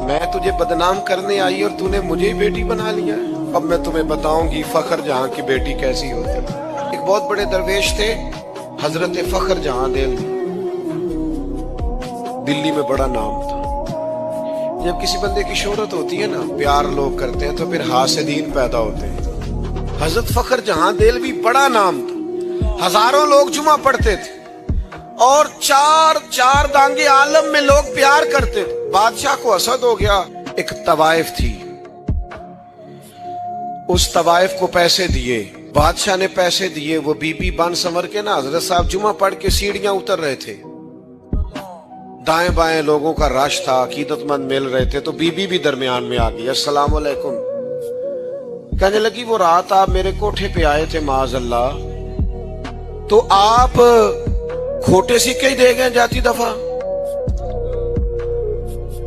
میں تجھے بدنام کرنے آئی اور تو نے مجھے ہی بیٹی بنا لیا ہے۔ اب میں تمہیں بتاؤں گی فخر جہاں کی بیٹی کیسی ہوتی ہے۔ ایک بہت بڑے درویش تھے حضرت فخر جہاں دل، دلی میں بڑا نام تھا۔ جب کسی بندے کی شہرت ہوتی ہے نا، پیار لوگ کرتے ہیں تو پھر حاسدین پیدا ہوتے ہیں۔ حضرت فخر جہاں دل بھی بڑا نام تھا، ہزاروں لوگ جمعہ پڑھتے تھے اور چار دانگے عالم میں لوگ پیار کرتے تھے۔ بادشاہ کو حسد ہو گیا۔ ایک طوائف تھی، اس طوائف کو پیسے دیے، بادشاہ نے پیسے دیے، وہ بی بی بن سمر کے نا حضرت صاحب جمعہ پڑھ کے سیڑھیاں اتر رہے تھے، دائیں بائیں لوگوں کا رش تھا، عقیدت مند مل رہے تھے، تو بی بی بھی درمیان میں آ گئی۔ السلام علیکم، کہنے لگی وہ رات آپ میرے کوٹھے پہ آئے تھے معاذ اللہ، تو آپ کھوٹے سکے ہی دے گئے جاتی دفعہ؟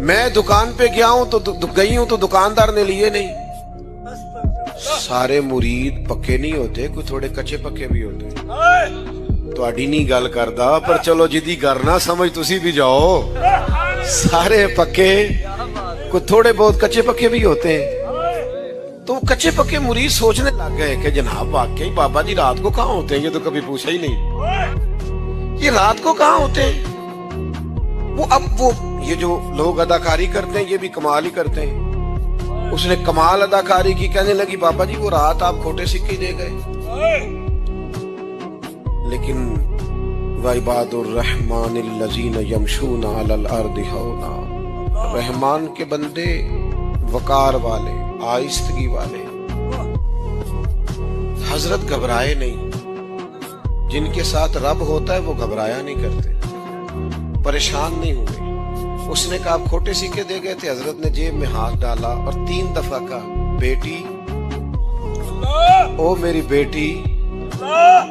میں دکان پہ گیا ہوں تو گئی ہوں تو دکاندار نے لیے نہیں۔ سارے مرید پکے نہیں ہوتے، کوئی تھوڑے کچے پکے بھی ہوتے۔ تو اڈی نہیں گل کردا، پر چلو جدی گھر نہ سمجھ تسی بھی جاؤ، سارے پکے، کوئی تھوڑے بہت کچے پکے بھی ہوتے ہیں۔ تو کچے پکے مرید سوچنے لگ گئے کہ جناب واقعی بابا جی رات کو کہاں ہوتے ہیں، یہ تو کبھی پوچھا ہی نہیں، یہ رات کو کہاں ہوتے ہیں؟ وہ یہ جو لوگ اداکاری کرتے ہیں یہ بھی کمال ہی کرتے ہیں۔ اس نے کمال اداکاری کی، کہنے لگی بابا جی وہ رات آپ کھوٹے سکے دے گئے، لیکن وعباد الرحمن الذین یمشون علی الارض ہونا، رحمان کے بندے وقار والے، آہستگی والے، حضرت گھبرائے نہیں۔ جن کے ساتھ رب ہوتا ہے وہ گھبرایا نہیں کرتے، پریشان نہیں ہوئے۔ اس نے کہا آپ کھوٹے سکے دے گئے تھے، حضرت نے جیب میں ہاتھ ڈالا اور 3 دفعہ کہا بیٹی، او میری بیٹی،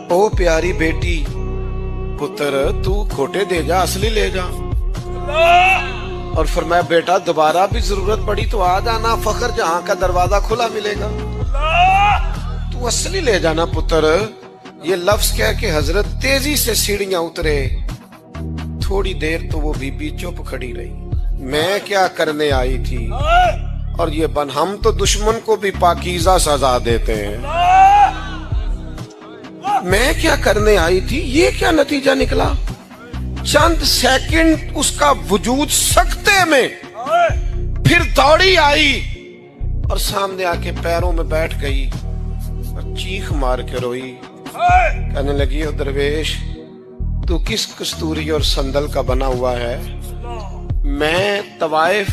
او پیاری بیٹی، پتر تو کھوٹے دے جا، اصلی لے جا۔ اور فرمایا بیٹا دوبارہ بھی ضرورت پڑی تو آ جانا، فخر جہاں کا دروازہ کھلا ملے گا، تو اصلی لے جانا پتر۔ یہ لفظ کہہ کے حضرت تیزی سے سیڑھیاں اترے۔ تھوڑی دیر تو وہ بی بی چپ کھڑی رہی، میں کیا کرنے آئی تھی؟ اور یہ ہم تو دشمن کو بھی پاکیزہ سزا دیتے ہیں، میں کیا کرنے آئی تھی؟ یہ کیا نتیجہ نکلا؟ چند سیکنڈ اس کا وجود سکتے میں، پھر دوڑی آئی اور سامنے آ کے پیروں میں بیٹھ گئی اور چیخ مار کے روئی، کہنے لگی او درویش تو کس کستوری اور سندل کا بنا ہوا ہے؟ میں طوائف